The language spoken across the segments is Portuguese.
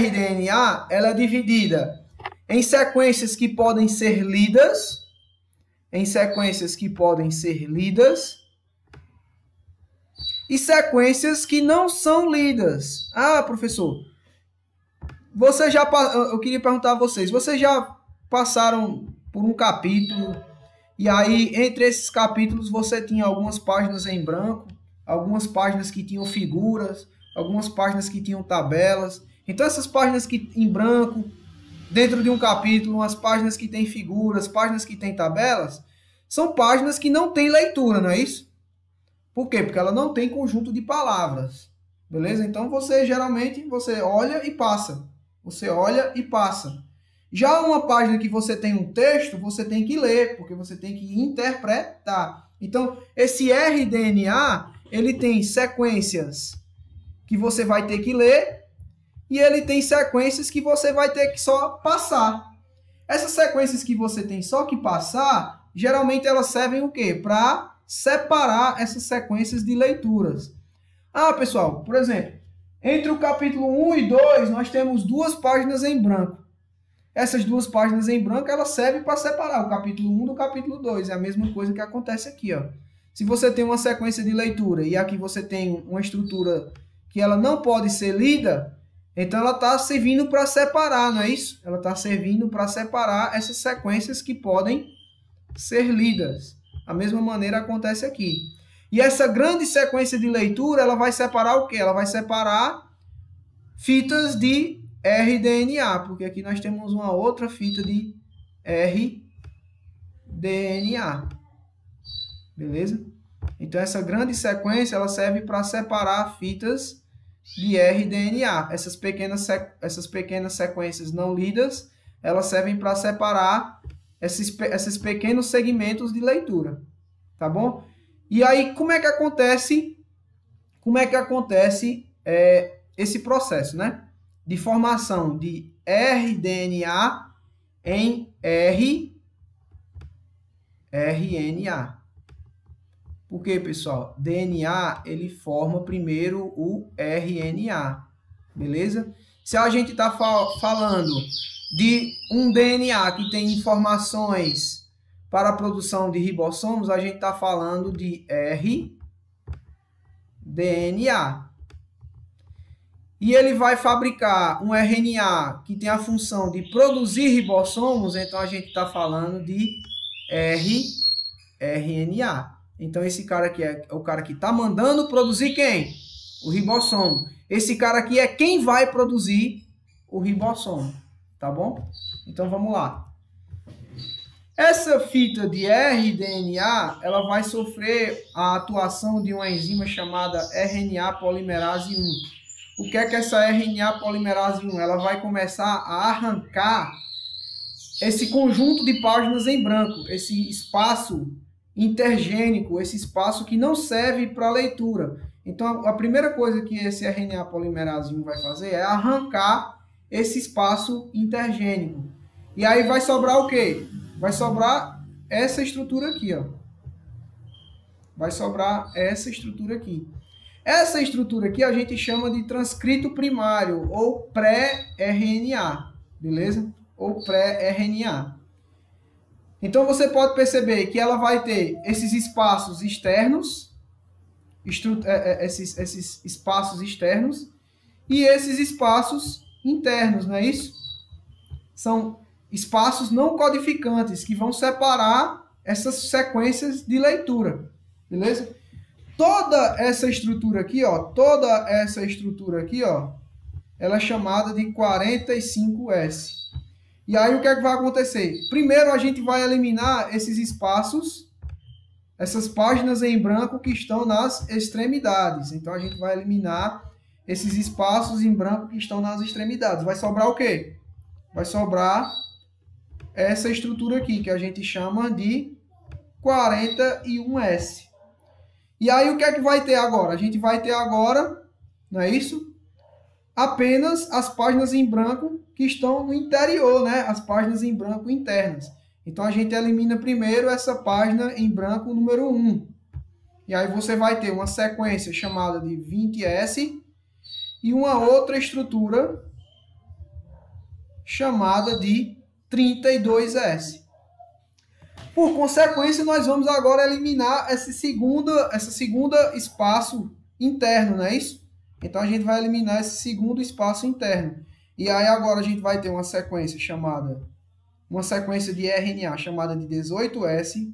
RDNA ela é dividida em sequências que podem ser lidas, e sequências que não são lidas. Ah, professor, eu queria perguntar a vocês, vocês já passaram por um capítulo e aí entre esses capítulos você tinha algumas páginas em branco, algumas páginas que tinham figuras, algumas páginas que tinham tabelas. Então essas páginas que em branco, dentro de um capítulo, umas páginas que tem figuras, páginas que tem tabelas, são páginas que não tem leitura, não é isso? Por quê? Porque ela não tem conjunto de palavras. Beleza? Então geralmente você olha e passa. Você olha e passa. Já uma página que você tem um texto, você tem que ler, porque você tem que interpretar. Então, esse RDNA, ele tem sequências que você vai ter que ler e ele tem sequências que você vai ter que só passar. Essas sequências que você tem só que passar, geralmente elas servem o quê? Para separar essas sequências de leituras. Ah, pessoal, por exemplo, entre o capítulo 1 e 2, nós temos duas páginas em branco. Essas duas páginas em branco, elas servem para separar o capítulo 1 do capítulo 2. É a mesma coisa que acontece aqui, ó. Se você tem uma sequência de leitura e aqui você tem uma estrutura que ela não pode ser lida, então ela está servindo para separar, não é isso? Ela está servindo para separar essas sequências que podem ser lidas. A mesma maneira acontece aqui. E essa grande sequência de leitura, ela vai separar o quê? Ela vai separar fitas de RDNA, porque aqui nós temos uma outra fita de RDNA. Beleza? Então essa grande sequência, ela serve para separar fitas de RDNA. Essas pequenas sequências não lidas, elas servem para separar esses pequenos segmentos de leitura, tá bom? E aí, como é que acontece esse processo, né? De formação de RDNA em RNA. Por quê, pessoal? DNA, ele forma primeiro o RNA, beleza? Se a gente está falando de um DNA que tem informações para a produção de ribossomos, a gente está falando de rDNA. E ele vai fabricar um RNA que tem a função de produzir ribossomos, então a gente está falando de rRNA. Então esse cara aqui é o cara que está mandando produzir quem? O ribossomo. Esse cara aqui é quem vai produzir o ribossomo, tá bom? Então vamos lá. Essa fita de rDNA, ela vai sofrer a atuação de uma enzima chamada RNA polimerase 1. O que é essa RNA polimerase 1? Ela vai começar a arrancar esse conjunto de páginas em branco, esse espaço intergênico, esse espaço que não serve para leitura. Então, a primeira coisa que esse RNA polimerase 1 vai fazer é arrancar esse espaço intergênico. E aí vai sobrar o quê? Vai sobrar essa estrutura aqui, ó. Vai sobrar essa estrutura aqui. Essa estrutura aqui a gente chama de transcrito primário ou pré-RNA, beleza? Ou pré-RNA. Então você pode perceber que ela vai ter esses espaços externos, esses espaços externos e esses espaços internos, não é isso? São espaços não codificantes que vão separar essas sequências de leitura, beleza? Toda essa estrutura aqui, ó, ela é chamada de 45S. E aí o que é que vai acontecer? Primeiro a gente vai eliminar esses espaços, essas páginas em branco que estão nas extremidades. Então a gente vai eliminar esses espaços em branco que estão nas extremidades. Vai sobrar o quê? Vai sobrar essa estrutura aqui, que a gente chama de 41S. E aí o que é que vai ter agora? A gente vai ter agora, não é isso? Apenas as páginas em branco que estão no interior, né? As páginas em branco internas. Então a gente elimina primeiro essa página em branco número 1. E aí você vai ter uma sequência chamada de 20S e uma outra estrutura chamada de 32S. Por consequência, nós vamos agora eliminar essa segunda espaço interno, não é isso? Então a gente vai eliminar esse segundo espaço interno. E aí agora a gente vai ter uma sequência de RNA chamada de 18S,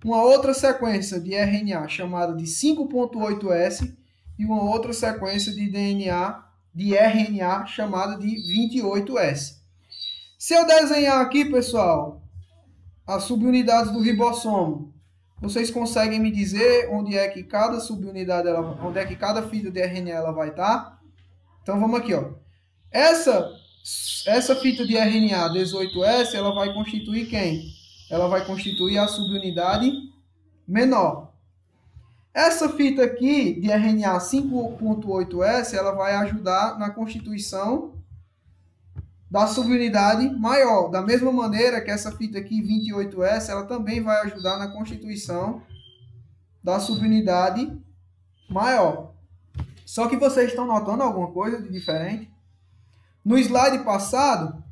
uma outra sequência de RNA chamada de 5.8S e uma outra sequência de RNA chamada de 28S. Se eu desenhar aqui, pessoal, as subunidades do ribossomo, vocês conseguem me dizer onde é que cada subunidade, onde é que cada fita de RNA ela vai estar? Então vamos aqui, ó. Essa fita de RNA 18S, ela vai constituir quem? Ela vai constituir a subunidade menor. Essa fita aqui de RNA 5.8S, ela vai ajudar na constituição da subunidade maior. Da mesma maneira que essa fita aqui, 28S, ela também vai ajudar na constituição da subunidade maior. Só que vocês estão notando alguma coisa de diferente? No slide passado,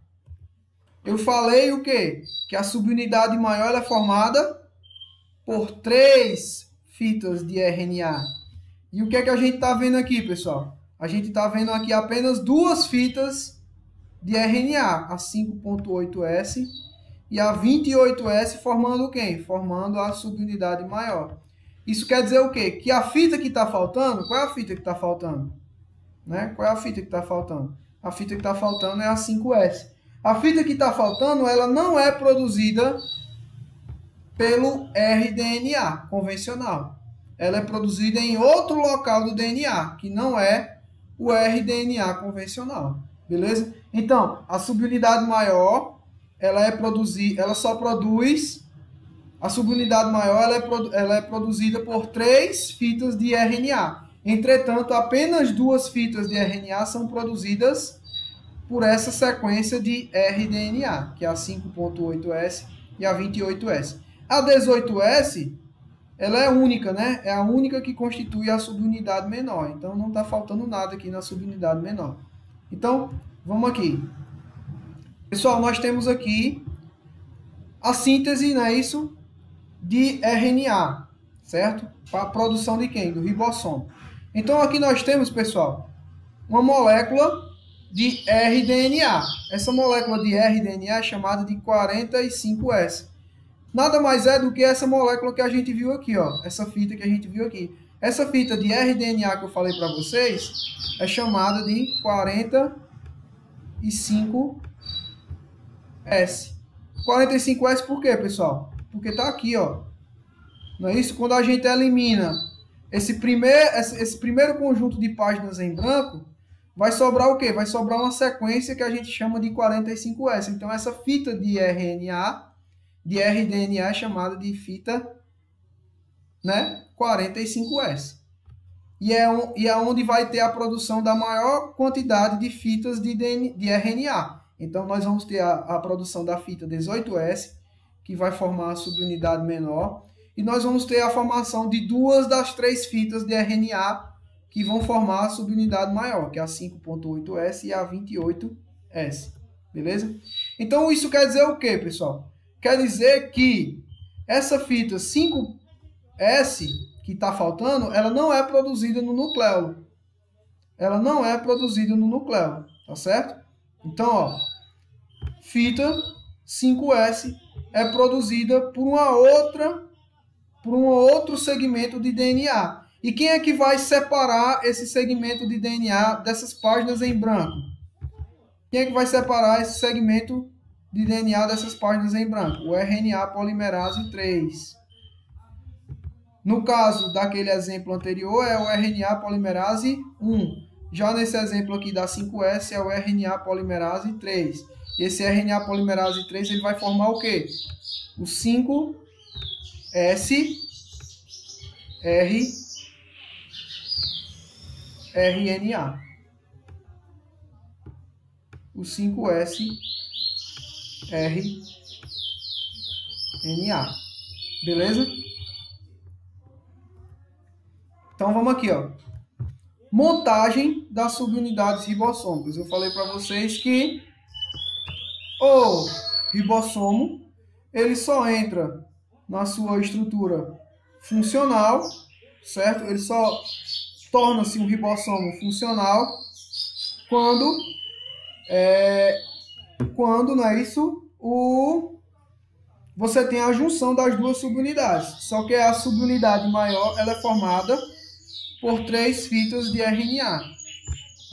eu falei o quê? Que a subunidade maior ela é formada por 3 fitas de RNA. E o que é que a gente está vendo aqui, pessoal? A gente está vendo aqui apenas 2 fitas de RNA, a 5.8S e a 28S, formando quem? Formando a subunidade maior. Isso quer dizer o quê? Que a fita que está faltando, qual é a fita que está faltando? Né? Qual é a fita que está faltando? A fita que está faltando é a 5S. A fita que está faltando, ela não é produzida pelo rDNA convencional. Ela é produzida em outro local do DNA, que não é o rDNA convencional. Beleza? Então, a subunidade maior, a subunidade maior ela é produzida por 3 fitas de RNA. Entretanto, apenas 2 fitas de RNA são produzidas por essa sequência de rDNA, que é a 5.8S e a 28S. A 18S, ela é única, né? É a única que constitui a subunidade menor. Então, não está faltando nada aqui na subunidade menor. Então, vamos aqui. Pessoal, nós temos aqui a síntese, não é isso? De RNA, certo? Para a produção de quem? Do ribossomo. Então, aqui nós temos, pessoal, uma molécula de rDNA. Essa molécula de rDNA é chamada de 45S. Nada mais é do que essa molécula que a gente viu aqui, ó. Essa fita que a gente viu aqui. Essa fita de rDNA que eu falei para vocês é chamada de 45S. 45S por quê, pessoal? Porque tá aqui, ó. Não é isso? Quando a gente elimina esse primeiro conjunto de páginas em branco, vai sobrar o quê? Vai sobrar uma sequência que a gente chama de 45S. Então, essa fita de RNA, de rDNA, é chamada de fita, né, 45S. E é onde vai ter a produção da maior quantidade de fitas de RNA. Então, nós vamos ter a produção da fita 18S, que vai formar a subunidade menor. E nós vamos ter a formação de 2 das 3 fitas de RNA, que vão formar a subunidade maior, que é a 5.8S e a 28S. Beleza? Então, isso quer dizer o quê, pessoal? Quer dizer que essa fita 5S que está faltando, ela não é produzida no nucleolo. Ela não é produzida no nucleolo, tá certo? Então, ó, fita 5S é produzida por um outro segmento de DNA. E quem é que vai separar esse segmento de DNA dessas páginas em branco? Quem é que vai separar esse segmento de DNA dessas páginas em branco? O RNA polimerase 3. No caso daquele exemplo anterior, é o RNA polimerase 1. Já nesse exemplo aqui da 5S, é o RNA polimerase 3. Esse RNA polimerase 3 ele vai formar o quê? O 5S RNA. O 5S RNA. Beleza? Então vamos aqui, ó. Montagem das subunidades ribossômicas. Eu falei para vocês que O ribossomo, ele só entra na sua estrutura funcional, certo? Ele só torna-se um ribossomo funcional quando não é isso, você tem a junção das duas subunidades. Só que a subunidade maior ela é formada por 3 fitas de RNA,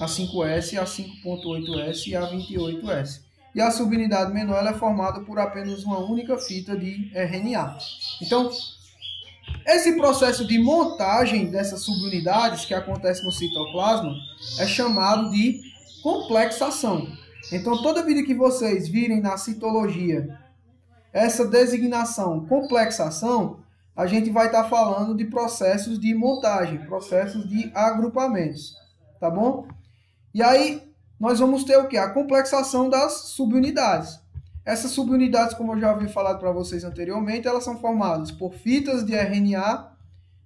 a 5S, a 5.8S e a 28S. E a subunidade menor ela é formada por apenas uma única fita de RNA. Então, esse processo de montagem dessas subunidades que acontece no citoplasma é chamado de complexação. Então, toda vida que vocês virem na citologia essa designação complexação, a gente vai estar falando de processos de montagem, processos de agrupamentos, tá bom? E aí, nós vamos ter o quê? A complexação das subunidades. Essas subunidades, como eu já havia falado para vocês anteriormente, elas são formadas por fitas de RNA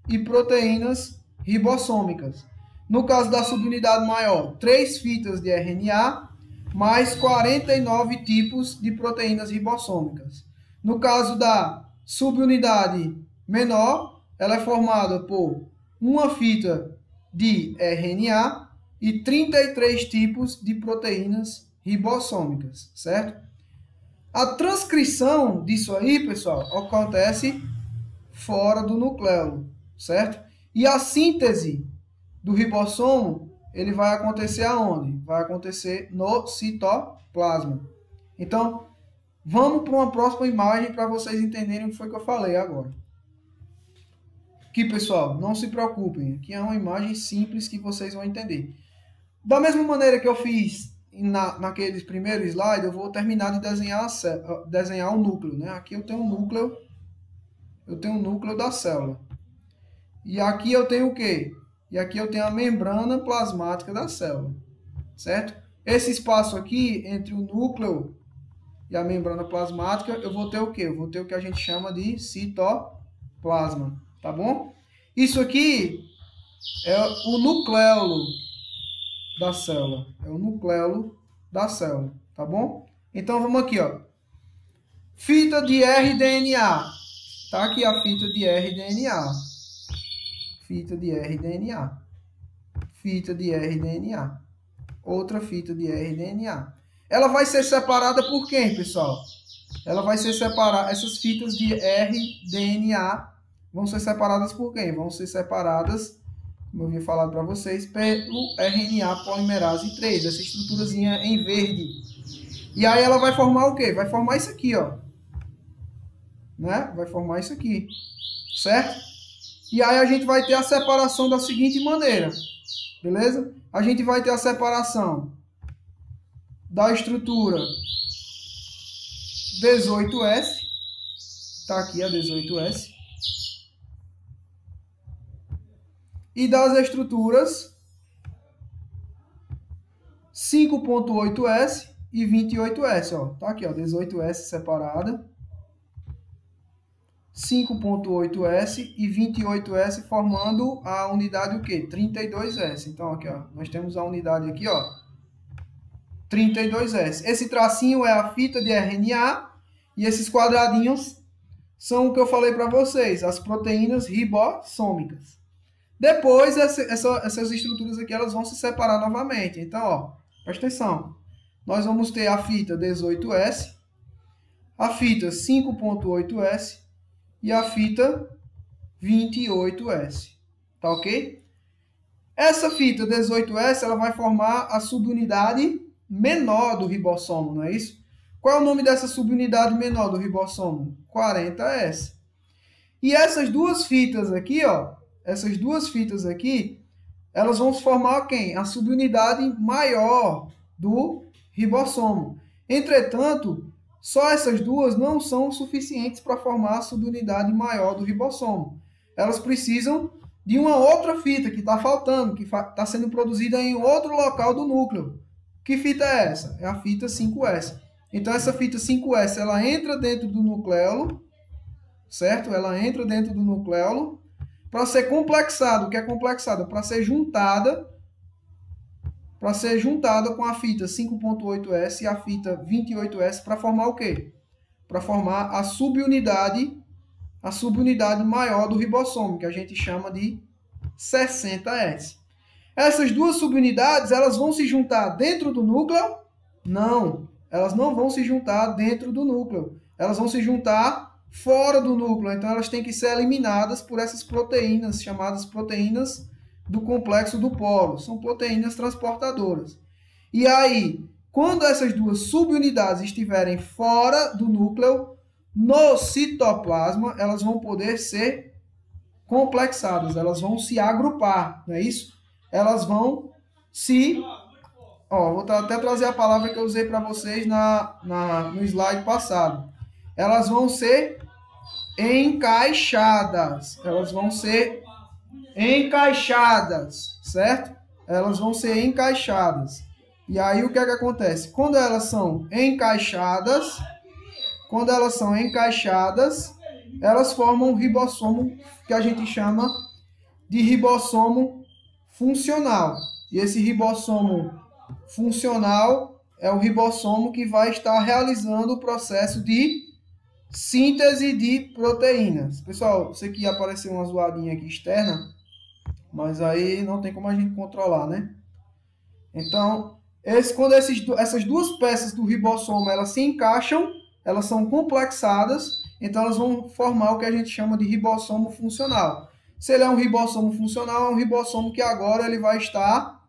e proteínas ribossômicas. No caso da subunidade maior, 3 fitas de RNA mais 49 tipos de proteínas ribossômicas. No caso da subunidade menor, ela é formada por uma fita de RNA e 33 tipos de proteínas ribossômicas, certo? A transcrição disso aí, pessoal, acontece fora do nucleolo, certo? E a síntese do ribossomo, ele vai acontecer aonde? Vai acontecer no citoplasma. Então, vamos para uma próxima imagem para vocês entenderem o que foi que eu falei agora. Aqui, pessoal, não se preocupem. Aqui é uma imagem simples que vocês vão entender. Da mesma maneira que eu fiz naqueles primeiros slides, eu vou terminar de desenhar o núcleo, né? Aqui eu tenho o núcleo da célula. E aqui eu tenho o quê? E aqui eu tenho a membrana plasmática da célula, certo? Esse espaço aqui entre o núcleo e a membrana plasmática, eu vou ter o quê? Eu vou ter o que a gente chama de citoplasma, tá bom? Isso aqui é o nucleolo da célula, tá bom? Então vamos aqui, ó. Fita de rDNA. Tá aqui a fita de rDNA. Fita de rDNA. Fita de rDNA. Outra fita de rDNA. Ela vai ser separada por quem, pessoal? Ela vai ser separada, essas fitas de rDNA vão ser separadas por quem? Vão ser separadas, como eu havia falado para vocês, pelo RNA polimerase 3, essa estruturazinha em verde. E aí ela vai formar o quê? Vai formar isso aqui, ó. Né? Vai formar isso aqui, certo? E aí a gente vai ter a separação da seguinte maneira, beleza? A gente vai ter a separação da estrutura 18S, tá aqui a 18S, e das estruturas 5.8S e 28S, ó, tá aqui, ó, 18S separada, 5.8S e 28S formando a unidade o quê? 32S. Então aqui, ó, nós temos a unidade aqui, ó, 32S. Esse tracinho é a fita de RNA e esses quadradinhos são o que eu falei para vocês, as proteínas ribossômicas. Depois essas estruturas aqui elas vão se separar novamente. Então, ó, presta atenção. Nós vamos ter a fita 18S, a fita 5.8S e a fita 28S. Tá ok? Essa fita 18S ela vai formar a subunidade menor do ribossomo, não é isso? Qual é o nome dessa subunidade menor do ribossomo? 40S. E essas duas fitas aqui, ó, elas vão formar quem? A subunidade maior do ribossomo. Entretanto, só essas duas não são suficientes para formar a subunidade maior do ribossomo. Elas precisam de uma outra fita que está faltando, que está sendo produzida em outro local do núcleo. Que fita é essa? É a fita 5S. Então, essa fita 5S, ela entra dentro do nucleolo, certo? Ela entra dentro do nucleolo para ser complexada. O que é complexada? Para ser juntada para ser juntada com a fita 5.8S e a fita 28S para formar o quê? Para formar a subunidade maior do ribossomo, que a gente chama de 60S. Essas duas subunidades, elas vão se juntar dentro do núcleo? Não, elas não vão se juntar dentro do núcleo. Elas vão se juntar fora do núcleo. Então, elas têm que ser eliminadas por essas proteínas, chamadas proteínas do complexo do polo. São proteínas transportadoras. E aí, quando essas duas subunidades estiverem fora do núcleo, no citoplasma, elas vão poder ser complexadas, elas vão se agrupar, não é isso? Elas vão se... vou até trazer a palavra que eu usei para vocês no slide passado. Elas vão ser encaixadas. Elas vão ser encaixadas, certo? Elas vão ser encaixadas. E aí o que é que acontece? Quando elas são encaixadas, elas formam um ribossomo que a gente chama de ribossomo funcional. E esse ribossomo funcional é o ribossomo que vai estar realizando o processo de síntese de proteínas. Pessoal, sei que apareceu uma zoadinha aqui externa, mas aí não tem como a gente controlar, né? Então, quando essas duas peças do ribossomo elas se encaixam, elas são complexadas, então elas vão formar o que a gente chama de ribossomo funcional. Se ele é um ribossomo funcional, é um ribossomo que agora ele vai estar,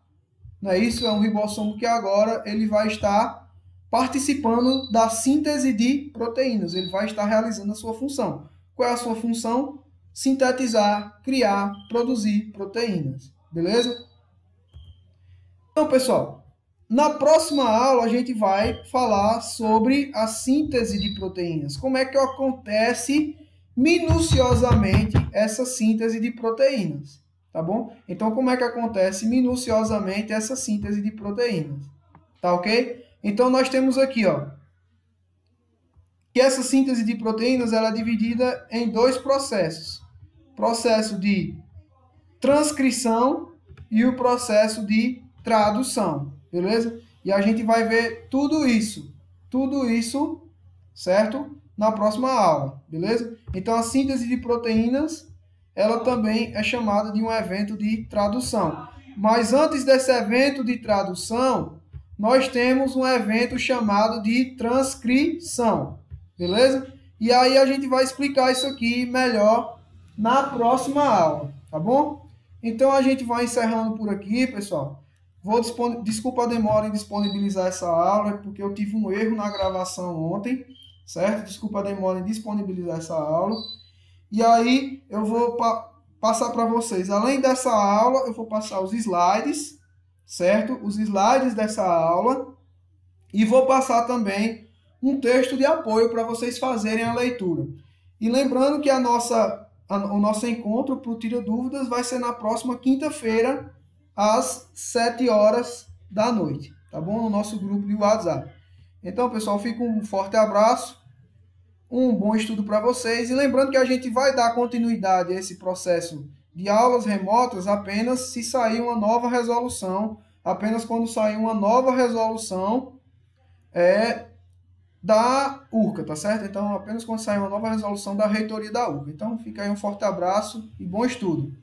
não é isso? É um ribossomo que agora ele vai estar participando da síntese de proteínas. Ele vai estar realizando a sua função. Qual é a sua função? Sintetizar, criar, produzir proteínas. Beleza? Então, pessoal, na próxima aula a gente vai falar sobre a síntese de proteínas. Como é que acontece minuciosamente essa síntese de proteínas, tá bom? Então, como é que acontece minuciosamente essa síntese de proteínas, tá ok? Então, nós temos aqui, que essa síntese de proteínas ela é dividida em dois processos. Processo de transcrição e o processo de tradução, beleza? E a gente vai ver tudo isso, certo? Na próxima aula, beleza? Então, a síntese de proteínas, ela também é chamada de um evento de tradução. Mas antes desse evento de tradução, nós temos um evento chamado de transcrição, beleza? E aí a gente vai explicar isso aqui melhor na próxima aula, tá bom? Então, a gente vai encerrando por aqui, pessoal. Desculpa a demora em disponibilizar essa aula, porque eu tive um erro na gravação ontem, certo? Desculpa a demora em disponibilizar essa aula. E aí eu vou passar para vocês, além dessa aula, eu vou passar os slides, certo? Os slides dessa aula. E vou passar também um texto de apoio para vocês fazerem a leitura. E lembrando que o nosso encontro para o Tira Dúvidas vai ser na próxima quinta-feira, às 7 horas da noite, tá bom? No nosso grupo de WhatsApp. Então, pessoal, fica um forte abraço, um bom estudo para vocês. E lembrando que a gente vai dar continuidade a esse processo de aulas remotas apenas se sair uma nova resolução, apenas quando sair uma nova resolução da URCA, tá certo? Então, apenas quando sair uma nova resolução da reitoria da URCA. Então, fica aí um forte abraço e bom estudo.